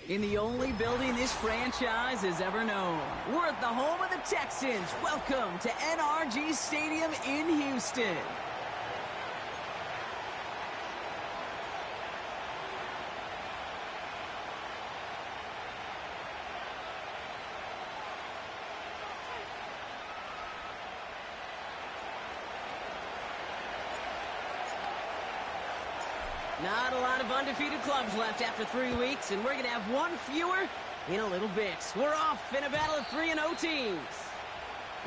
In the only building this franchise has ever known. We're at the home of the Texans. Welcome to NRG Stadium in Houston. Not a lot of undefeated clubs left after 3 weeks, and we're going to have one fewer in a little bit. We're off in a battle of 3-0 teams.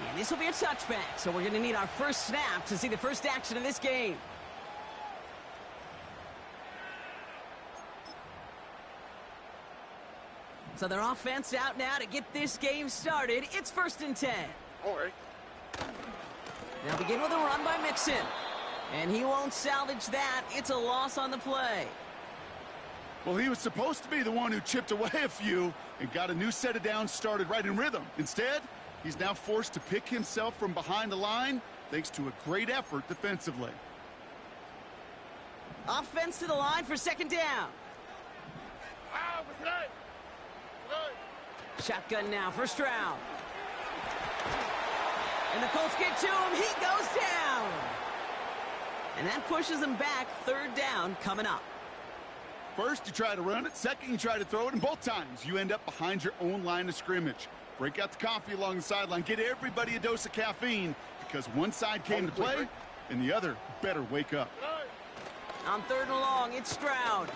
And this will be a touchback, so we're going to need our first snap to see the first action of this game. So their offense out now to get this game started. It's 1st and 10. All right. They'll begin with a run by Mixon. And he won't salvage that. It's a loss on the play. Well, he was supposed to be the one who chipped away a few and got a new set of downs started right in rhythm. Instead, he's now forced to pick himself from behind the line thanks to a great effort defensively. Offense to the line for 2nd down. Shotgun now for Stroud. And the Colts get to him. He goes down. And that pushes them back. 3rd down coming up. First, you try to run it. Second, you try to throw it. And both times, you end up behind your own line of scrimmage. Break out the coffee along the sideline. Get everybody a dose of caffeine because one side came to play and the other better wake up. On 3rd and long, it's Stroud.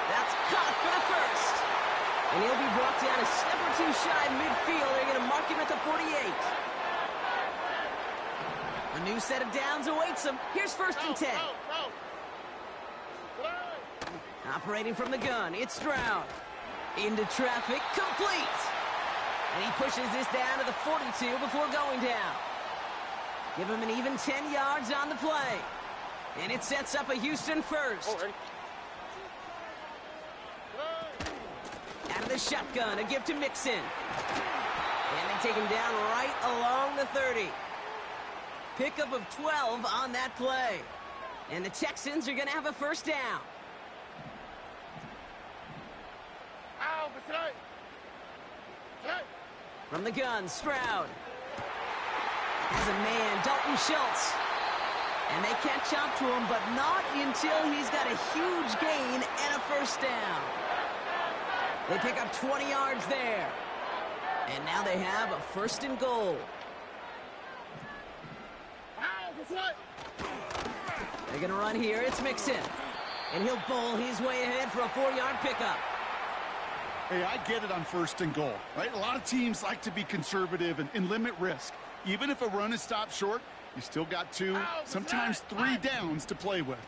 That's caught for the first. And he'll be brought down a step or two shy midfield. They're going to mark him at the 48. A new set of downs awaits him. Here's 1st and 10. Operating from the gun, it's Stroud. Into traffic, complete. And he pushes this down to the 42 before going down. Give him an even 10 yards on the play. And it sets up a Houston first. Out of the shotgun, a give to Mixon. And they take him down right along the 30. Pickup of 12 on that play. And the Texans are going to have a 1st down. From the gun, Stroud. Has a man, Dalton Schultz. And they catch up to him, but not until he's got a huge gain and a 1st down. They pick up 20 yards there. And now they have a 1st and goal. They're going to run here. It's Mixon. And he'll bowl his way ahead for a 4-yard pickup. Hey, I get it on 1st and goal, right? A lot of teams like to be conservative and limit risk. Even if a run is stopped short, you still got 2, sometimes 3 downs to play with.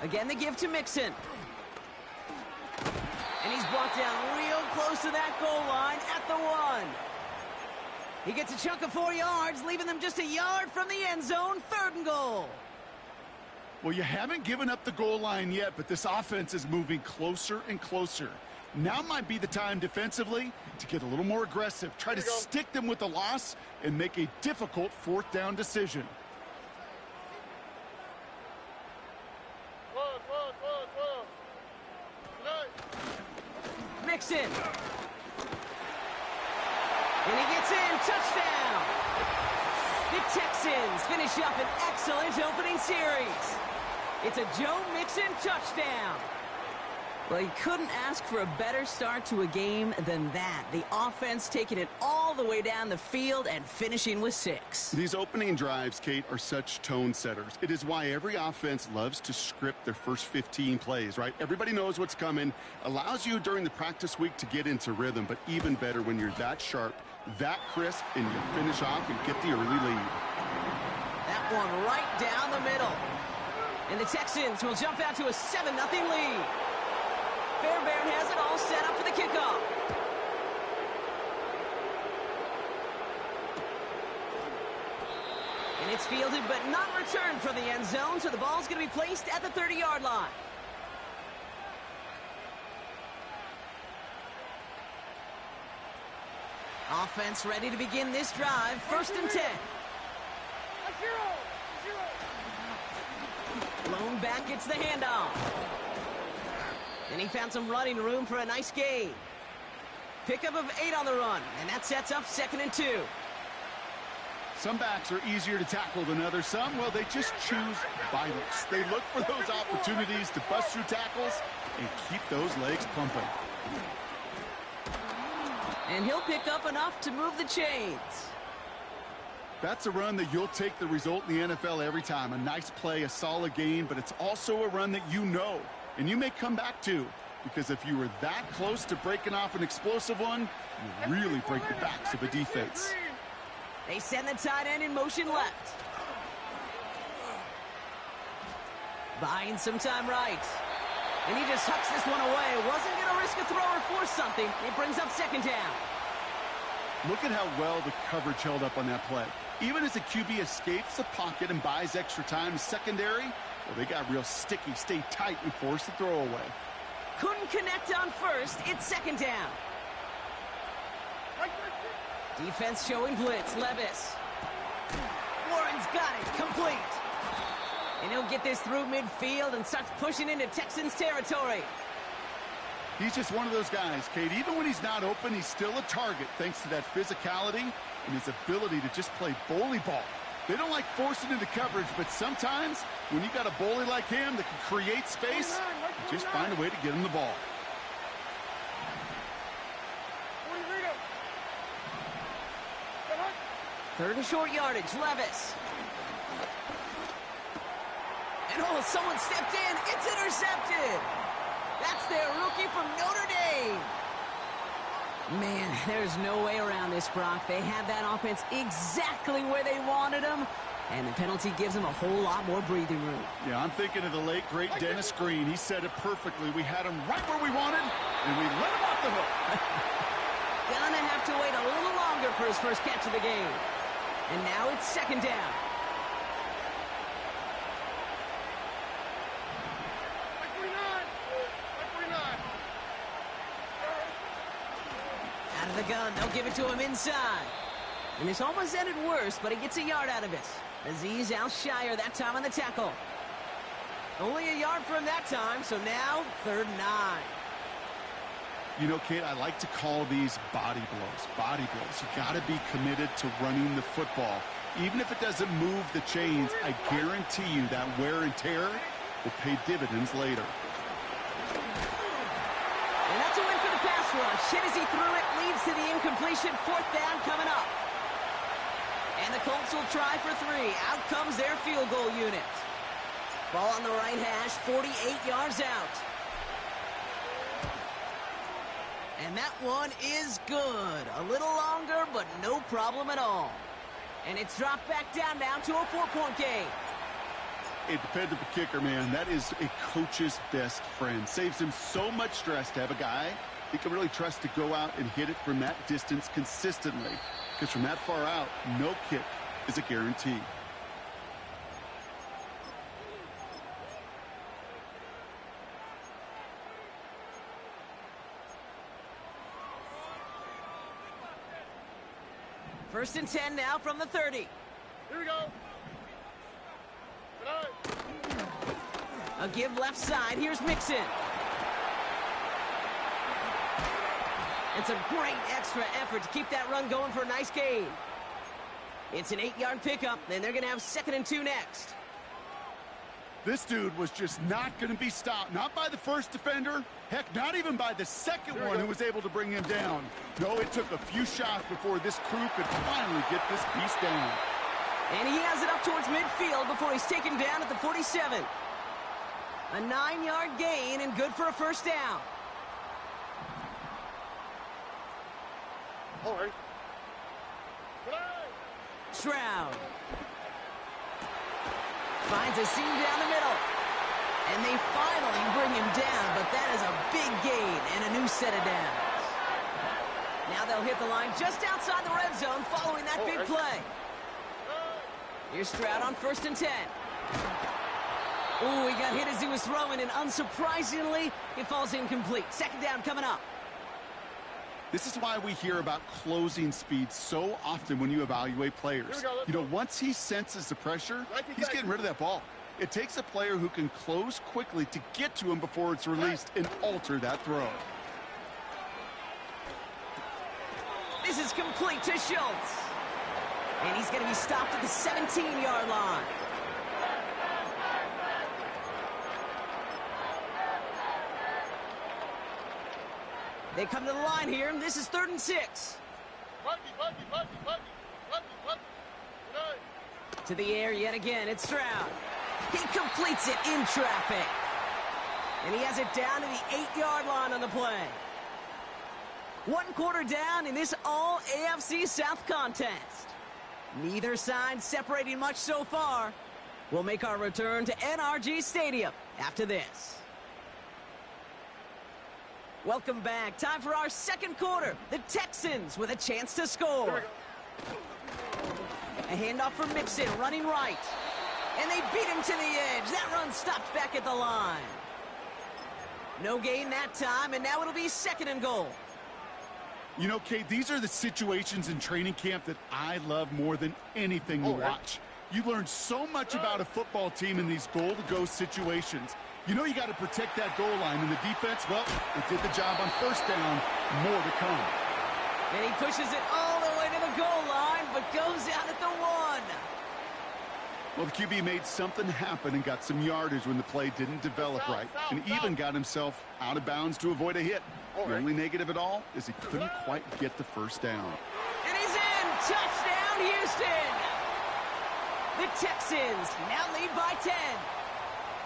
Again, the give to Mixon. And he's brought down real close to that goal line at the 1. He gets a chunk of 4 yards, leaving them just a yard from the end zone. 3rd and goal. Well, you haven't given up the goal line yet, but this offense is moving closer and closer. Now might be the time defensively to get a little more aggressive. Try to stick them with the loss and make a difficult 4th down decision. Mixon. And he gets in. Touchdown. The Texans finish up an excellent opening series. It's a Joe Mixon touchdown. Well, you couldn't ask for a better start to a game than that. The offense taking it all the way down the field and finishing with 6. These opening drives, Kate, are such tone setters. It is why every offense loves to script their first 15 plays, right? Everybody knows what's coming. Allows you during the practice week to get into rhythm, but even better when you're that sharp, that crisp, and you finish off and get the early lead. That one right down the middle. And the Texans will jump out to a 7-0 lead. Fairbairn has it all set up for the kickoff. And it's fielded but not returned from the end zone, so the ball's going to be placed at the 30-yard line. Offense ready to begin this drive. 1st and 10. Blown back quarterback gets the handoff. And he found some running room for a nice gain. Pickup of 8 on the run, and that sets up 2nd and 2. Some backs are easier to tackle than others. Some, well, they just choose violence. They look for those opportunities to bust through tackles and keep those legs pumping. And he'll pick up enough to move the chains. That's a run that you'll take the result in the NFL every time. A nice play, a solid gain, but it's also a run that you know, and you may come back to, because if you were that close to breaking off an explosive one, you really break the backs of a defense. They send the tight end in motion left. Buying some time right. And he just hucks this one away. Wasn't going to risk a throw or force something. It brings up 2nd down. Look at how well the coverage held up on that play. Even as the QB escapes the pocket and buys extra time secondary, well, they got real sticky, stay tight, and force the throw away. Couldn't connect on first. It's 2nd down. Defense showing blitz. Levis. Warren's got it. Complete. And he'll get this through midfield and starts pushing into Texans territory. He's just one of those guys, Kate. Even when he's not open, he's still a target thanks to that physicality and his ability to just play bully ball. They don't like forcing into coverage, but sometimes when you got a bully like him that can create space, you just find a way to get him the ball. Third and short yardage, Levis. And oh, someone stepped in. It's intercepted. That's their rookie from Notre Dame. Man, there's no way around this, Brock. They had that offense exactly where they wanted them, and the penalty gives them a whole lot more breathing room. Yeah, I'm thinking of the late, great Dennis Green. He said it perfectly. We had him right where we wanted, and we let him off the hook. Gonna have to wait a little longer for his first catch of the game. And now it's 2nd down. Out of the gun, they'll give it to him inside. And this almost ended worse, but he gets a yard out of it. Aziz Al-Shire that time on the tackle. Only a yard for him that time, so now 3rd and 9. You know, Kate, I like to call these body blows. Body blows. You got to be committed to running the football. Even if it doesn't move the chains, I guarantee you that wear and tear will pay dividends later. And that's a win for the pass rush. Hit as he threw it, leads to the incompletion. 4th down coming up. And the Colts will try for 3. Out comes their field goal unit. Ball on the right hash, 48 yards out. And that one is good. A little longer, but no problem at all. And it's dropped back down to a 4-point game. A dependable kicker, man. That is a coach's best friend. Saves him so much stress to have a guy he can really trust to go out and hit it from that distance consistently. Because from that far out, no kick is a guarantee. First and 10 now from the 30. Here we go. A give left side. Here's Mixon. It's a great extra effort to keep that run going for a nice gain. It's an 8-yard pickup, and they're going to have 2nd and 2 next. This dude was just not going to be stopped. Not by the first defender. Heck, not even by the second one who was able to bring him down. No, it took a few shots before this crew could finally get this beast down. And he has it up towards midfield before he's taken down at the 47. A 9-yard gain and good for a first down. All right. Stroud. Finds a seam down the middle. And they finally bring him down, but that is a big gain and a new set of downs. Now they'll hit the line just outside the red zone following that big play. Here's Stroud on 1st and 10. Ooh, he got hit as he was throwing, and unsurprisingly, it falls incomplete. 2nd down coming up. This is why we hear about closing speed so often when you evaluate players. You know, once he senses the pressure, he's getting rid of that ball. It takes a player who can close quickly to get to him before it's released and alter that throw. This is complete to Schultz. And he's going to be stopped at the 17-yard line. They come to the line here, and this is 3rd and 6. To the air yet again, it's Stroud. He completes it in traffic. And he has it down to the 8-yard line on the play. 1 quarter down in this all-AFC South contest. Neither side separating much so far. We'll make our return to NRG Stadium after this. Welcome back. Time for our second quarter. The Texans with a chance to score. A handoff for Mixon, running right. And they beat him to the edge. That run stopped back at the line. No gain that time, and now it'll be 2nd and goal. You know, Kate, these are the situations in training camp that I love more than anything to watch. You learn so much about a football team in these goal-to-go situations. You know you got to protect that goal line, and the defense, well, it did the job on 1st down. More to come. And he pushes it all the way to the goal line, but goes out at the 1. Well, the QB made something happen and got some yardage when the play didn't develop right, and even got himself out of bounds to avoid a hit. The only negative at all is he couldn't quite get the 1st down. And he's in! Touchdown, Houston! The Texans now lead by 10.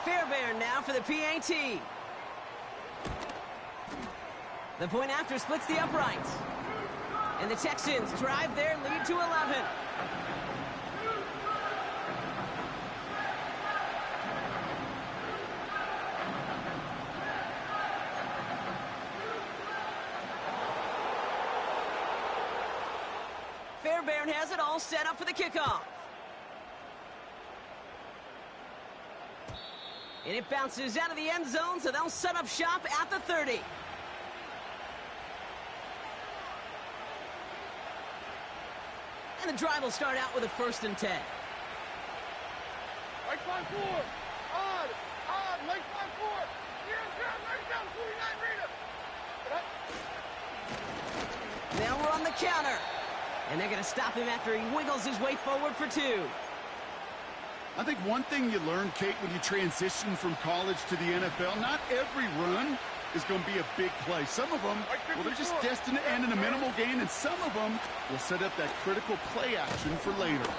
Fairbairn now for the PAT. The point after splits the uprights. And the Texans drive their lead to 11. Fairbairn has it all set up for the kickoff. And it bounces out of the end zone, so they'll set up shop at the 30. And the drive will start out with a 1st and 10. Right side 4. Odd. Right side 4. Here is down. Right down. 49 Rita. They'll run the counter. And they're going to stop him after he wiggles his way forward for 2. I think one thing you learn, Kate, when you transition from college to the NFL, not every run is going to be a big play. Some of them, well, they're just destined to end in a minimal gain, and some of them will set up that critical play action for later.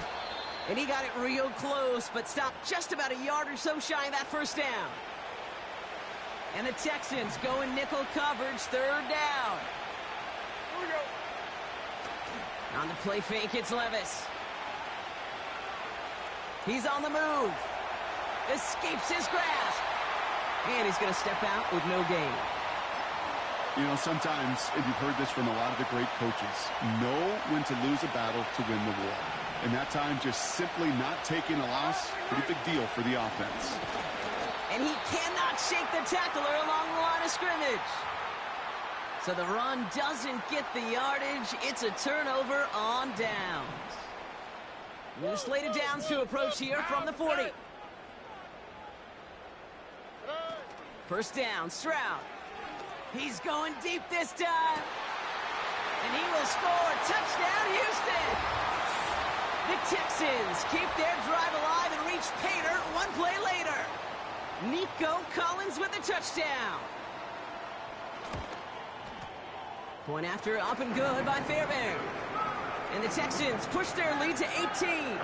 And he got it real close, but stopped just about a yard or so shy of that 1st down. And the Texans go in nickel coverage, 3rd down. Here we go. On the play fake, it's Levis. He's on the move. Escapes his grasp. And he's going to step out with no gain. You know, sometimes, and you've heard this from a lot of the great coaches, know when to lose a battle to win the war. And that time, just simply not taking a loss, pretty big deal for the offense. And he cannot shake the tackler along the line of scrimmage. So the run doesn't get the yardage. It's a turnover on downs. New slate of downs to approach here from the 40. 1st down, Stroud. He's going deep this time. And he will score. Touchdown, Houston. The Texans keep their drive alive and reach pay dirt 1 play later. Nico Collins with the touchdown. Point after, up and good by Fairbairn. And the Texans push their lead to 18.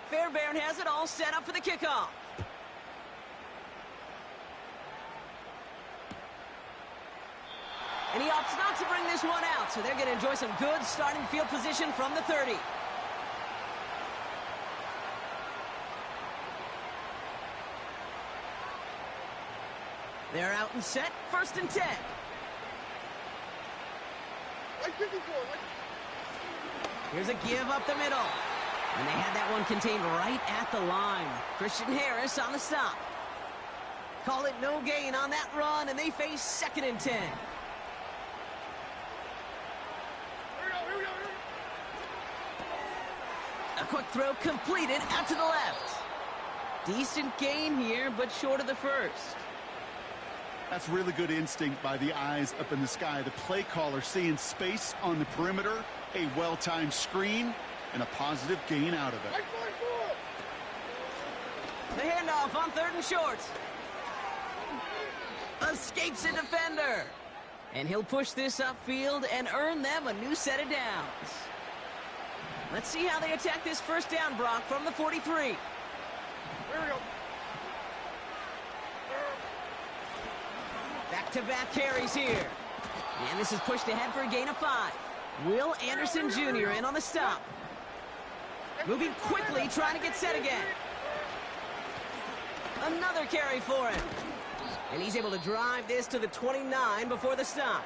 Fairbairn has it all set up for the kickoff. And he opts not to bring this one out, so they're going to enjoy some good starting field position from the 30. They're out and set, 1st and 10. Here's a give up the middle. And they had that one contained right at the line. Christian Harris on the stop. Call it no gain on that run, and they face 2nd and 10. A quick throw completed out to the left. Decent gain here, but short of the first. That's really good instinct by the eyes up in the sky. The play caller seeing space on the perimeter, a well-timed screen, and a positive gain out of it. The handoff on 3rd and short. Escapes a defender. And he'll push this upfield and earn them a new set of downs. Let's see how they attack this first down, Brock, from the 43. Here we go. Back-to-back carries here. And this is pushed ahead for a gain of 5. Will Anderson Jr. in on the stop. Moving quickly, trying to get set again. Another carry for him. And he's able to drive this to the 29 before the stop.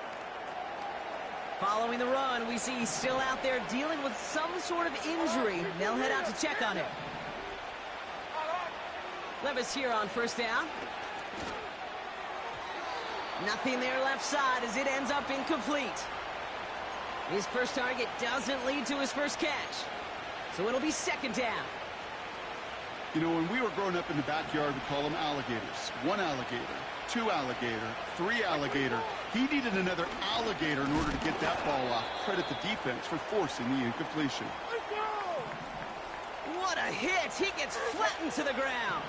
Following the run, we see he's still out there dealing with some sort of injury. They'll head out to check on him. Levis here on first down. Nothing there left side as it ends up incomplete. His first target doesn't lead to his first catch. So it'll be second down. You know, when we were growing up in the backyard, we call them alligators. 1 alligator, 2 alligator, 3 alligator. He needed another alligator in order to get that ball off. Credit the defense for forcing the incompletion. What a hit! He gets flattened to the ground.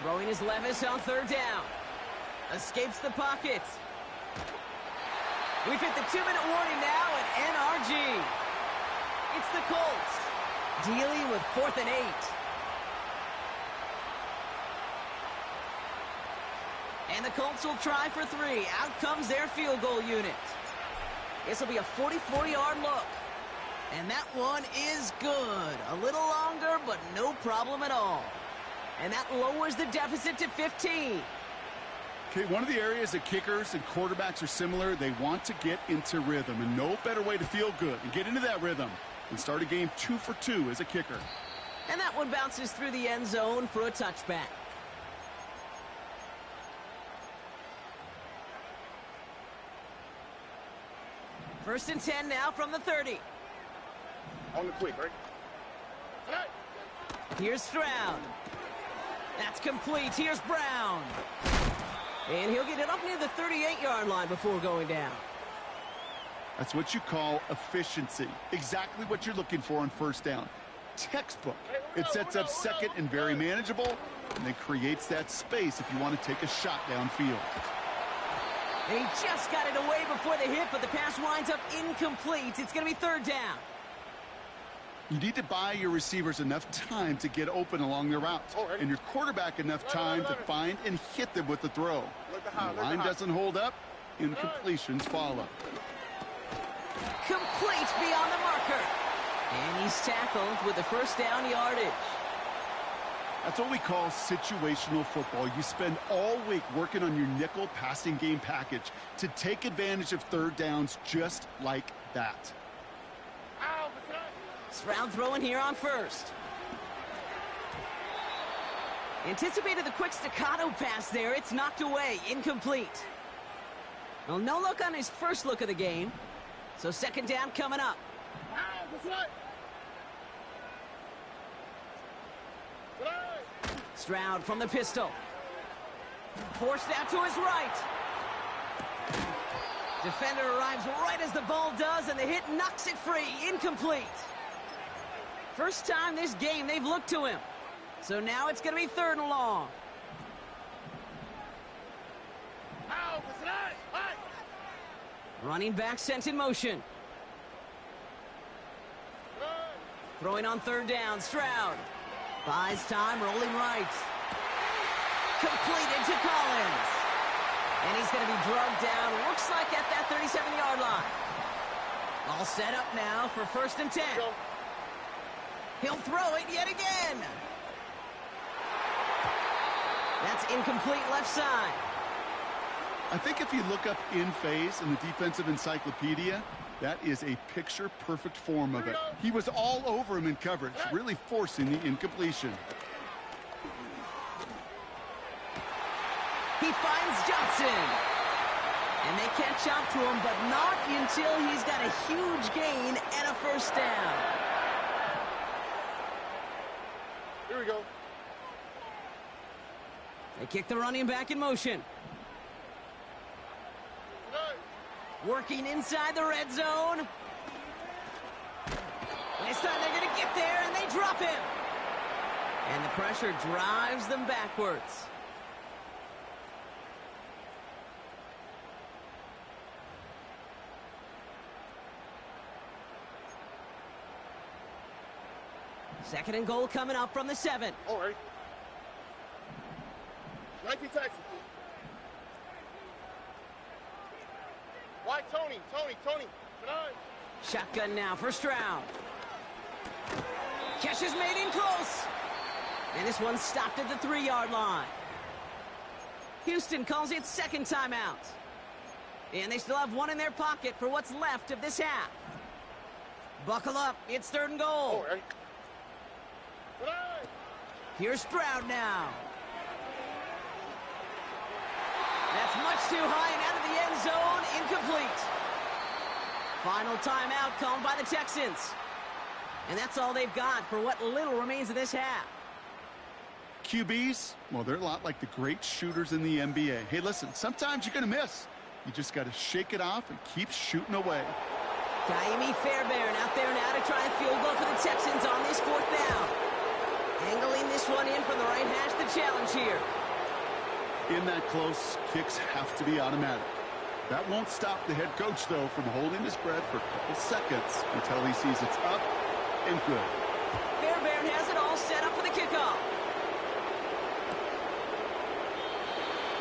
Throwing his Levis on 3rd down. Escapes the pocket. We've hit the 2-minute warning now at NRG. It's the Colts dealing with 4th and 8. And the Colts will try for 3. Out comes their field goal unit. This will be a 44-yard look. And that one is good. A little longer, but no problem at all. And that lowers the deficit to 15. Okay, one of the areas that kickers and quarterbacks are similar, they want to get into rhythm. And no better way to feel good and get into that rhythm than start a game 2 for 2 as a kicker. And that one bounces through the end zone for a touchback. First and 10 now from the 30. On the quick, right? Here's Stroud. That's complete. Here's Brown. And he'll get it up near the 38-yard line before going down. That's what you call efficiency. Exactly what you're looking for on first down. Textbook. It sets up second and very manageable, and then creates that space if you want to take a shot downfield. And he just got it away before the hit, but the pass winds up incomplete. It's going to be 3rd down. You need to buy your receivers enough time to get open along their routes, and your quarterback enough time to find and hit them with the throw. When the line doesn't hold up, incompletions follow. Complete beyond the marker. And he's tackled with the first down yardage. That's what we call situational football. You spend all week working on your nickel passing game package to take advantage of 3rd downs just like that. Stroud throwing here on first. Anticipated the quick staccato pass there. It's knocked away. Incomplete. Well, no look on his first look of the game. So second down coming up. Stroud from the pistol. Forced out to his right. Defender arrives right as the ball does, and the hit knocks it free. Incomplete. First time this game they've looked to him. So now it's going to be 3rd and long. Running back sent in motion. Throwing on 3rd down, Stroud. Buys time, rolling right. Completed to Collins. And he's going to be drugged down, looks like at that 37-yard line. All set up now for 1st and 10. He'll throw it yet again. That's incomplete left side. I think if you look up in phase in the defensive encyclopedia, that is a picture-perfect form of it. He was all over him in coverage, really forcing the incompletion. He finds Johnson. And they catch up to him, but not until he's got a huge gain and a first down. Here we go. They kick the running back in motion. Working inside the red zone. And this time they're going to get there, and they drop him. And the pressure drives them backwards. Second and goal coming up from the 7. All right. 19 Texans. Why, Tony? Tonight. Shotgun now, first round. Catch is made in close. And this one stopped at the 3-yard line. Houston calls it second timeout. And they still have one in their pocket for what's left of this half. Buckle up, it's third and goal. All right. Tonight. Here's Stroud now. That's much too high and out of the end zone, incomplete. Final timeout called by the Texans. And that's all they've got for what little remains of this half. QBs, well, they're a lot like the great shooters in the NBA. Hey, listen, sometimes you're going to miss. You just got to shake it off and keep shooting away. Kaimi Fairbairn out there now to try a field goal for the Texans on this fourth down. Angling this one in from the right hash, the challenge here. In that close, kicks have to be automatic. That won't stop the head coach, though, from holding his breath for a couple seconds until he sees it's up and good. Fairbairn has it all set up for the kickoff.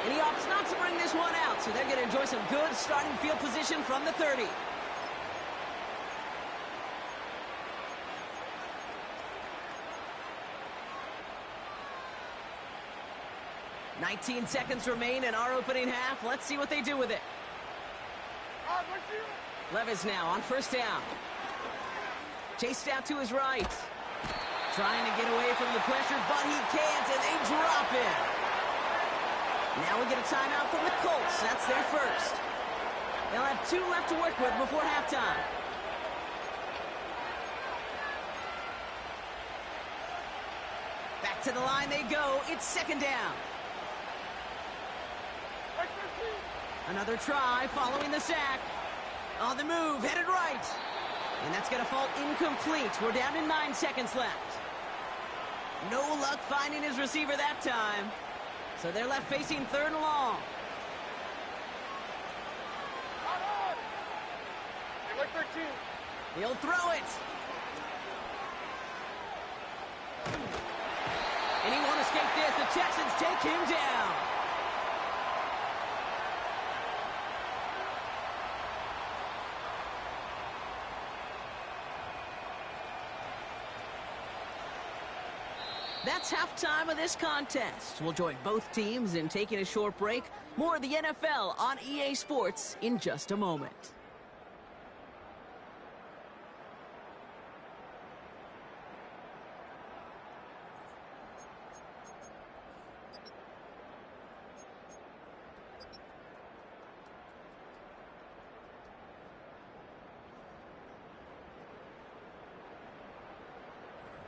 And he opts not to bring this one out, so they're going to enjoy some good starting field position from the 30. "19 seconds remain in our opening half. Let's see what they do with it. Levis now on first down. Chased out to his right. Trying to get away from the pressure, but he can't, and they drop him. Now we get a timeout from the Colts. That's their first. They'll have 2 left to work with before halftime. Back to the line they go. It's second down. Another try following the sack. On the move, headed right. And that's going to fall incomplete. We're down to 9 seconds left. No luck finding his receiver that time. So they're left facing third and long. Like 13. He'll throw it. And he won't escape this. The Texans take him down. That's halftime of this contest. We'll join both teams in taking a short break. More of the NFL on EA Sports in just a moment.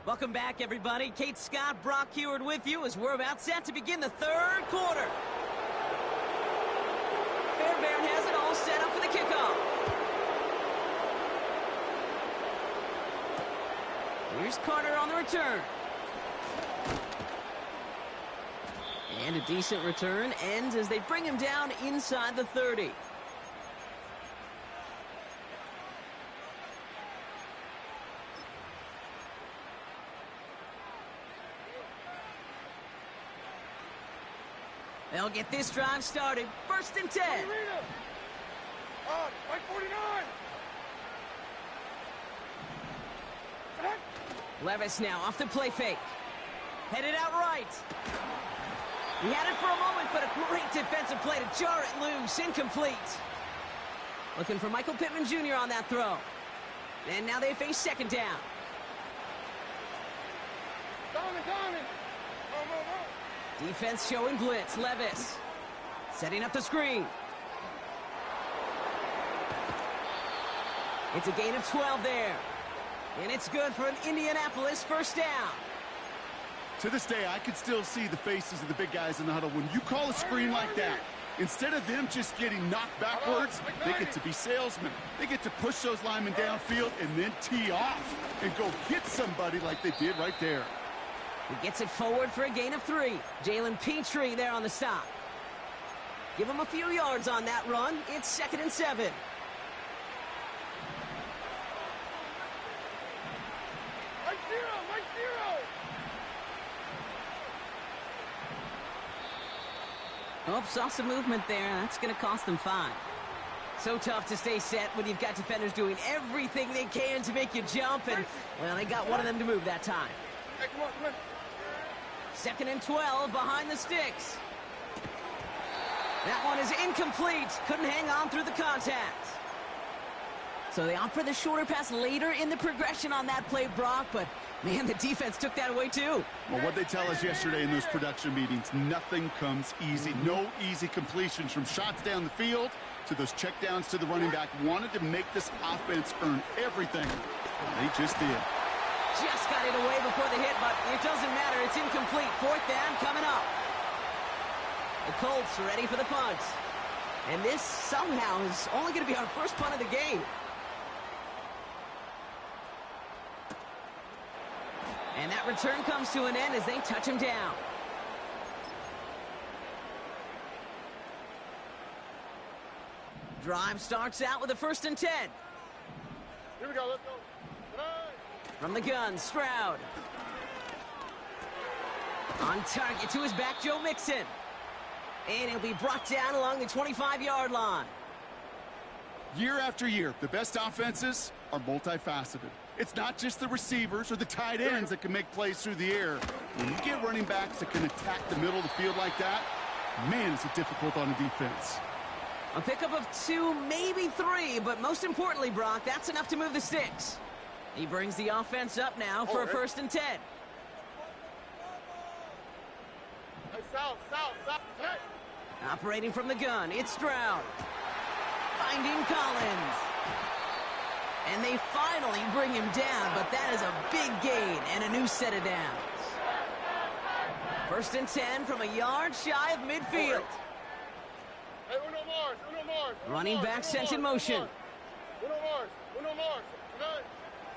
Welcome back, everybody. Kate Scott, Brock Heward with you as we're about set to begin the third quarter. Fairbairn has it all set up for the kickoff. Here's Carter on the return. And a decent return ends as they bring him down inside the 30. They'll get this drive started. First and 10. Like 49. Levis now off the play fake. Headed out right. He had it for a moment, but a great defensive play to jar it loose. Incomplete. Looking for Michael Pittman Jr. on that throw. And now they face second down. Donovan. Defense showing blitz. Levis setting up the screen. It's a gain of 12 there. And it's good for an Indianapolis first down. To this day, I can still see the faces of the big guys in the huddle. When you call a screen like that, instead of them just getting knocked backwards, they get to be salesmen. They get to push those linemen downfield and then tee off and go hit somebody like they did right there. He gets it forward for a gain of 3. Jalen Petrie there on the stop. Give him a few yards on that run. It's 2nd and 7. Mike zero, Mike zero. Oh, saw some movement there. That's going to cost them 5. So tough to stay set when you've got defenders doing everything they can to make you jump. And, well, they got one of them to move that time. Hey, come on, come on. 2nd and 12 behind the sticks. That one is incomplete. Couldn't hang on through the contact. So they opt for the shorter pass later in the progression on that play, Brock. But, man, the defense took that away, too. Well, what they tell us yesterday in those production meetings, nothing comes easy. No easy completions from shots down the field to those checkdowns to the running back. Wanted to make this offense earn everything. They just did. Just got it away before the hit, but it doesn't matter. It's incomplete. 4th down coming up. The Colts ready for the punt. And this somehow is only going to be our first punt of the game. And that return comes to an end as they touch him down. Drive starts out with a 1st and 10. Here we go, let's go. From the gun, Stroud. On target to his back, Joe Mixon. And he'll be brought down along the 25-yard line. Year after year, the best offenses are multifaceted. It's not just the receivers or the tight ends that can make plays through the air. When you get running backs that can attack the middle of the field like that, man, is it difficult on a defense. A pickup of 2, maybe 3, but most importantly, Brock, that's enough to move the sticks. He brings the offense up now for a 1st and 10. Hey, south. Hey. Operating from the gun, it's Stroud. Finding Collins. And they finally bring him down, but that is a big gain and a new set of downs. 1st and 10 from a yard shy of midfield. Hey, Uno Mars. Running back sent in motion. Uno Mars. Okay.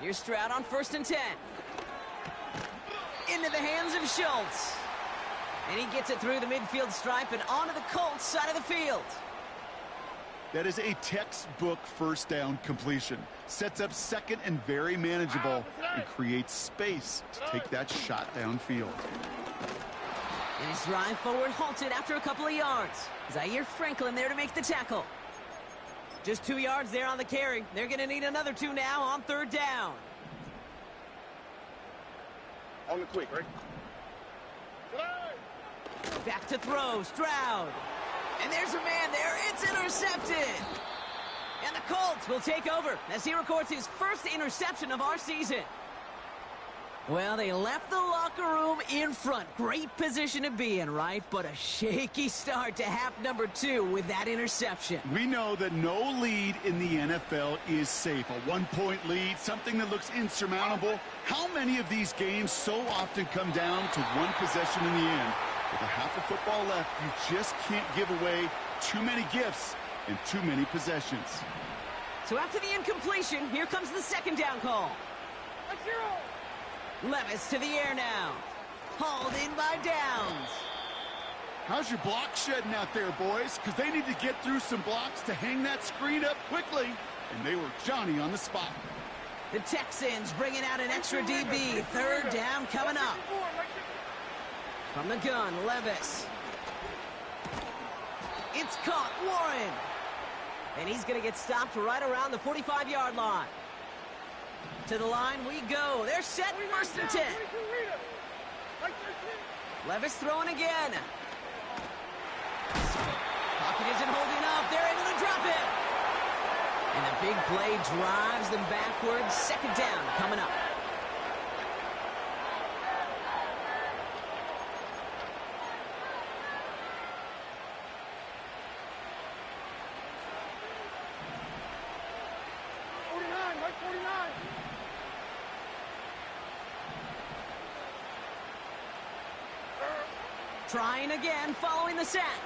Here's Stroud on 1st and 10. Into the hands of Schultz. And he gets it through the midfield stripe and onto the Colts side of the field. That is a textbook first down completion. Sets up 2nd and very manageable and creates space to take that shot downfield. And his drive forward halted after a couple of yards. Zaire Franklin there to make the tackle. Just 2 yards there on the carry. They're going to need another 2 now on 3rd down. On the quick, right? Back to throw, Stroud. And there's a man there. It's intercepted. And the Colts will take over as he records his first interception of our season. Well, they left the locker room in front. Great position to be in, right? But a shaky start to half number 2 with that interception. We know that no lead in the NFL is safe. A 1-point lead, something that looks insurmountable. How many of these games so often come down to one possession in the end? With a half of football left, you just can't give away too many gifts and too many possessions. So after the incompletion, here comes the 2nd down call. Levis to the air now. Hauled in by Downs. How's your block shedding out there, boys? Because they need to get through some blocks to hang that screen up quickly. And they were Johnny on the spot. The Texans bringing out an extra DB. 3rd down coming up. From the gun, Levis. It's caught, Warren. And he's going to get stopped right around the 45-yard line. To the line we go. They're set, 1st and 10. Levis throwing again. Pocket isn't holding up. They're able to drop it. And the big play drives them backwards. 2nd down coming up. 49. Trying again, following the sack.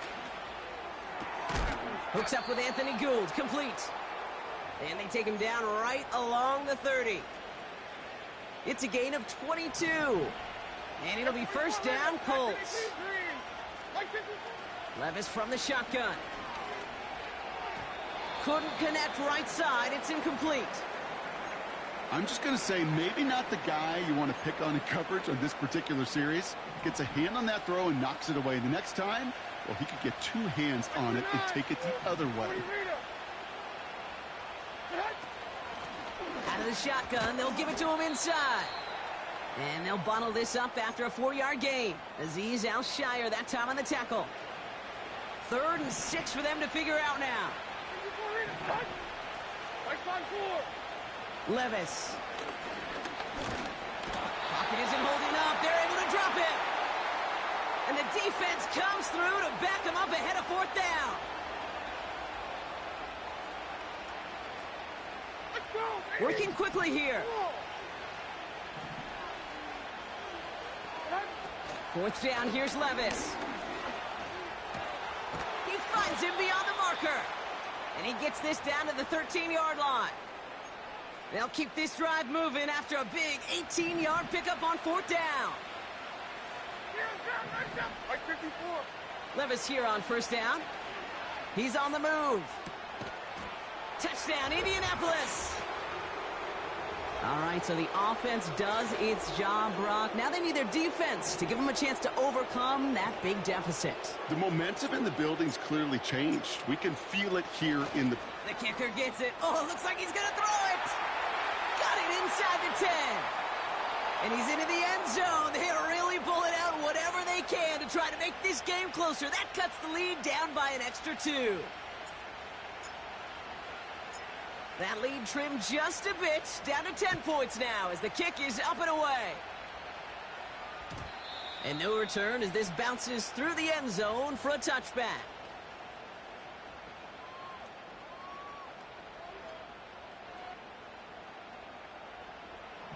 Hooks up with Anthony Gould, complete. And they take him down right along the 30. It's a gain of 22. And it'll be first down, Colts. Levis from the shotgun. Couldn't connect right side. It's incomplete. I'm just going to say maybe not the guy you want to pick on in coverage on this particular series. Gets a hand on that throw and knocks it away. The next time, well, he could get two hands on it and take it the other way. Out of the shotgun, they'll give it to him inside. And they'll bottle this up after a 4-yard gain. Azeez Al-Shire that time on the tackle. 3rd and 6 for them to figure out now. Levis. Pocket isn't holding up. They're able to drop it. And the defense comes through to back them up ahead of 4th down. Working quickly here. 4th down, here's Levis. He finds him beyond the marker. And he gets this down to the 13-yard line. They'll keep this drive moving after a big 18-yard pickup on 4th down. Levis here on 1st down. He's on the move. Touchdown, Indianapolis. All right, so the offense does its job, Brock. Now they need their defense to give them a chance to overcome that big deficit. The momentum in the building's clearly changed. We can feel it here in the... The kicker gets it. Oh, it looks like he's going to throw it. Got it inside the 10. And he's into the end zone. They're really pulling out whatever they can to try to make this game closer. That cuts the lead down by an extra 2. That lead trimmed just a bit, down to 10 points now as the kick is up and away. And no return as this bounces through the end zone for a touchback.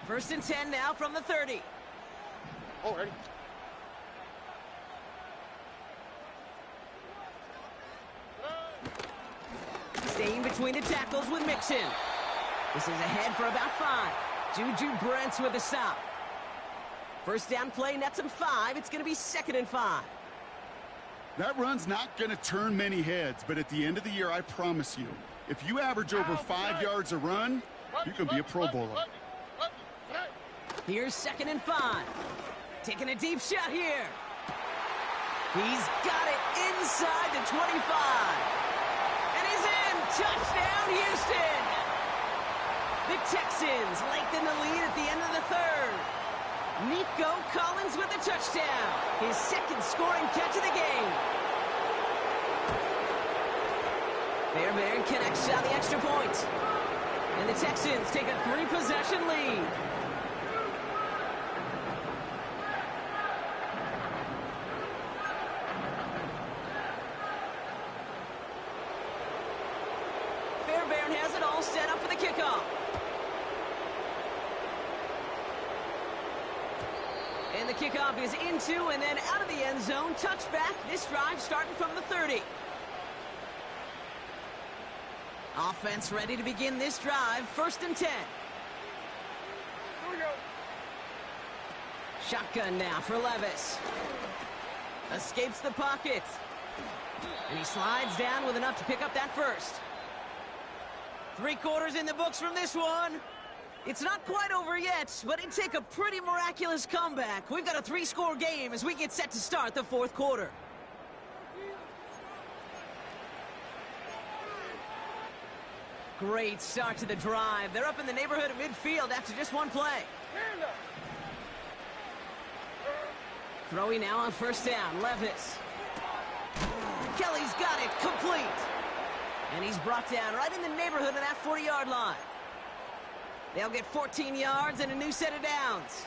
First and 10 now from the 30. Already. Staying between the tackles with Mixon. This is ahead for about 5. Juju Brents with a stop. First down play nets him 5. It's going to be 2nd and 5. That run's not going to turn many heads, but at the end of the year, I promise you, if you average over 5 yards a run, you can be a Pro Bowler. Here's 2nd and 5. Taking a deep shot here. He's got it inside the 25. And he's in. Touchdown, Houston. The Texans lengthen the lead at the end of the 3rd. Nico Collins with the touchdown. His 2nd scoring catch of the game. Fairbairn connects on the extra point. And the Texans take a 3-possession lead. Fairbairn has it all set up for the kickoff. And the kickoff is into and then out of the end zone. Touchback. This drive starting from the 30. Offense ready to begin this drive. 1st and 10. Here we go. Shotgun now for Levis. Escapes the pocket. And he slides down with enough to pick up that first. 3 quarters in the books from this one. It's not quite over yet, but it'd take a pretty miraculous comeback. We've got a 3-score game as we get set to start the 4th quarter. Great start to the drive. They're up in the neighborhood of midfield after just 1 play. Throwing now on 1st down. Levis. Kelly's got it. Complete. And he's brought down right in the neighborhood of that 40-yard line. They'll get 14 yards and a new set of downs.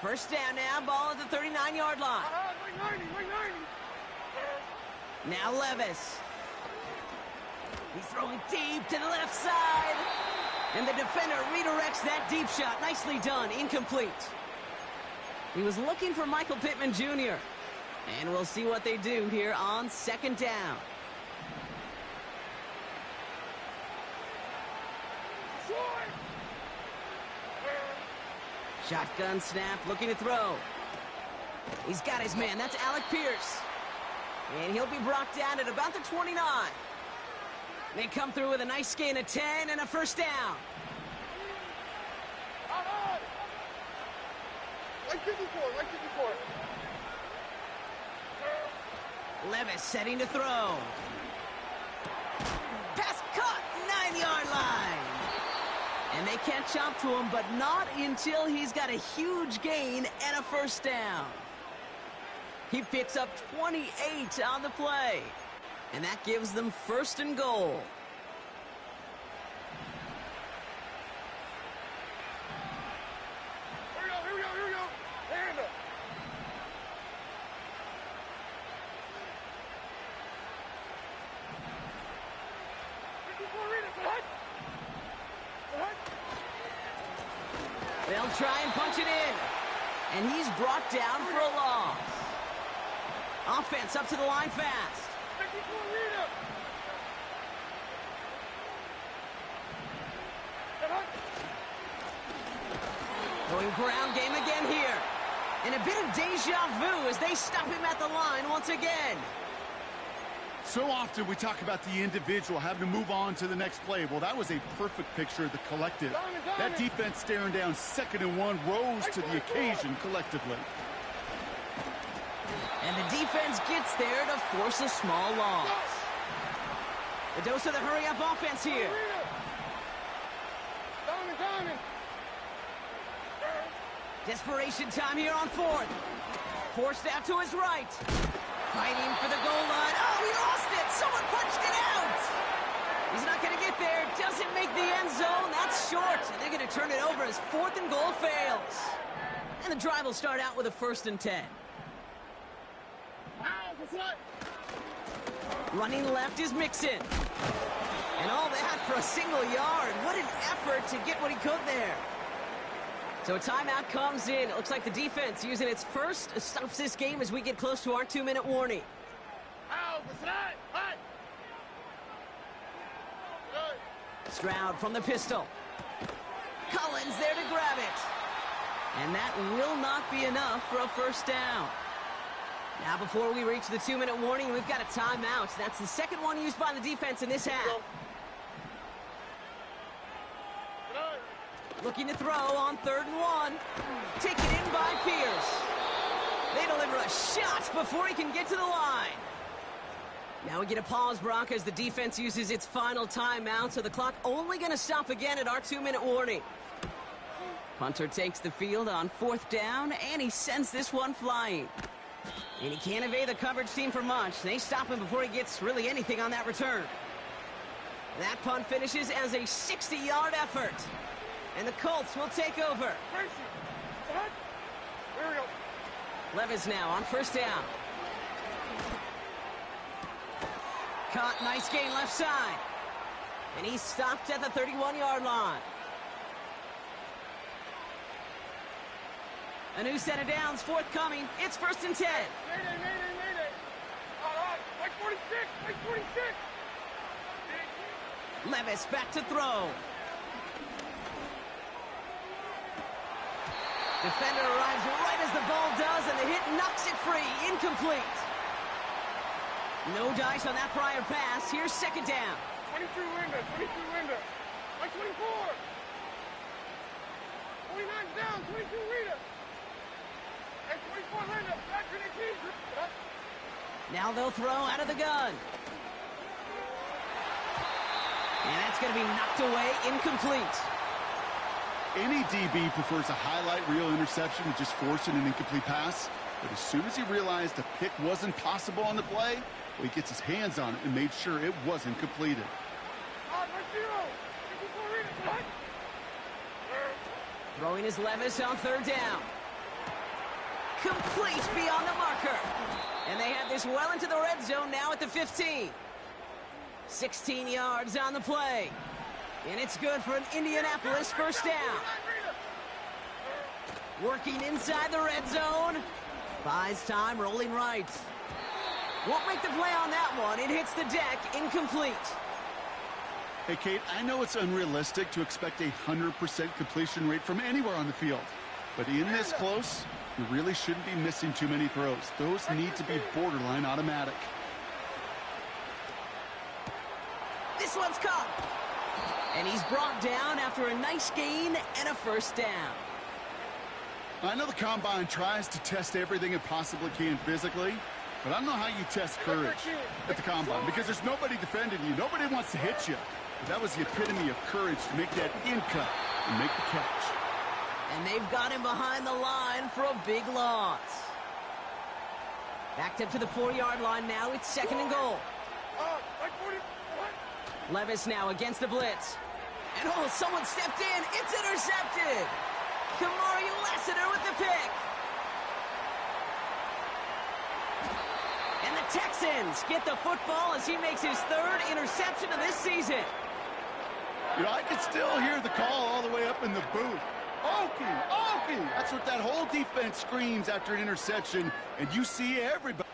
1st down now, ball at the 39-yard line. Now Levis. He's throwing deep to the left side. And the defender redirects that deep shot. Nicely done. Incomplete. He was looking for Michael Pittman Jr. And we'll see what they do here on second down. Shotgun snap, looking to throw. He's got his man. That's Alec Pierce. And he'll be brought down at about the 29. They come through with a nice gain of 10 and a first down. Like 54, like 54. Levis setting to throw. Pass caught, 9-yard line. And they can't chop to him, but not until he's got a huge gain and a first down. He picks up 28 on the play. And that gives them first and goal. Here we go. Hand up. They'll try and punch it in. And he's brought down for a loss. Offense up to the line fast. Going ground game again here. And a bit of deja vu as they stop him at the line once again. So often we talk about the individual having to move on to the next play. Well, that was a perfect picture of the collective. That defense staring down 2nd and 1 rose to the occasion collectively. And the defense gets there to force a small loss. The dose of the hurry-up offense here. Desperation time here on 4th. Forced out to his right. Fighting for the goal line. Oh, he lost it. Someone punched it out. He's not going to get there. Doesn't make the end zone. That's short. And they're going to turn it over as 4th and goal fails. And the drive will start out with a 1st and 10. Running left is Mixon. And all that for a single yard. What an effort to get what he could there. So a timeout comes in. It looks like the defense using its first stops this game as we get close to our 2-minute warning. Stroud from the pistol. Collins there to grab it. And that will not be enough for a first down. Now before we reach the 2-minute warning, we've got a timeout. That's the second one used by the defense in this half. Looking to throw on 3rd and 1. Taken in by Pierce. They deliver a shot before he can get to the line. Now we get a pause, Brock, as the defense uses its final timeout, so the clock only going to stop again at our 2-minute warning. Punter takes the field on 4th down, and he sends this one flying. And he can't evade the coverage team for much. They stop him before he gets really anything on that return. That punt finishes as a 60-yard effort. And the Colts will take over. Levis now on 1st down. Caught, nice gain left side. And he's stopped at the 31-yard line. A new set of downs forthcoming. It's 1st and 10. Mayday. All right, like 46, like 46. Levis back to throw. Defender arrives right as the ball does, and the hit knocks it free. Incomplete. No dice on that prior pass. Here's 2nd down. 22 Linda. Like 24. 29's down, 22 Rita. And 24 Linda. Back to the team. Now they'll throw out of the gun. And that's going to be knocked away, incomplete. Any DB prefers a highlight reel interception to just forcing an incomplete pass. But as soon as he realized a pick wasn't possible on the play, well, he gets his hands on it and made sure it wasn't completed. Throwing his Levis on 3rd down. Complete beyond the marker. And they have this well into the red zone now at the 15. 16 yards on the play. And it's good for an Indianapolis first down. Working inside the red zone. Buys time, rolling right. Won't make the play on that one. It hits the deck, incomplete. Hey, Kate, I know it's unrealistic to expect a 100% completion rate from anywhere on the field. But in this close, you really shouldn't be missing too many throws. Those need to be borderline automatic. This one's caught. And he's brought down after a nice gain and a first down. I know the Combine tries to test everything it possibly can physically, but I don't know how you test courage at the Combine because there's nobody defending you. Nobody wants to hit you. But that was the epitome of courage to make that in cut and make the catch. And they've got him behind the line for a big loss. Backed up to the 4-yard line now. It's second and goal. Levis now against the blitz. And oh, someone stepped in. It's intercepted. Kamari Lassiter with the pick. And the Texans get the football as he makes his 3rd interception of this season. You know, I can still hear the call all the way up in the booth. Okie, Okie! That's what that whole defense screams after an interception, and you see everybody.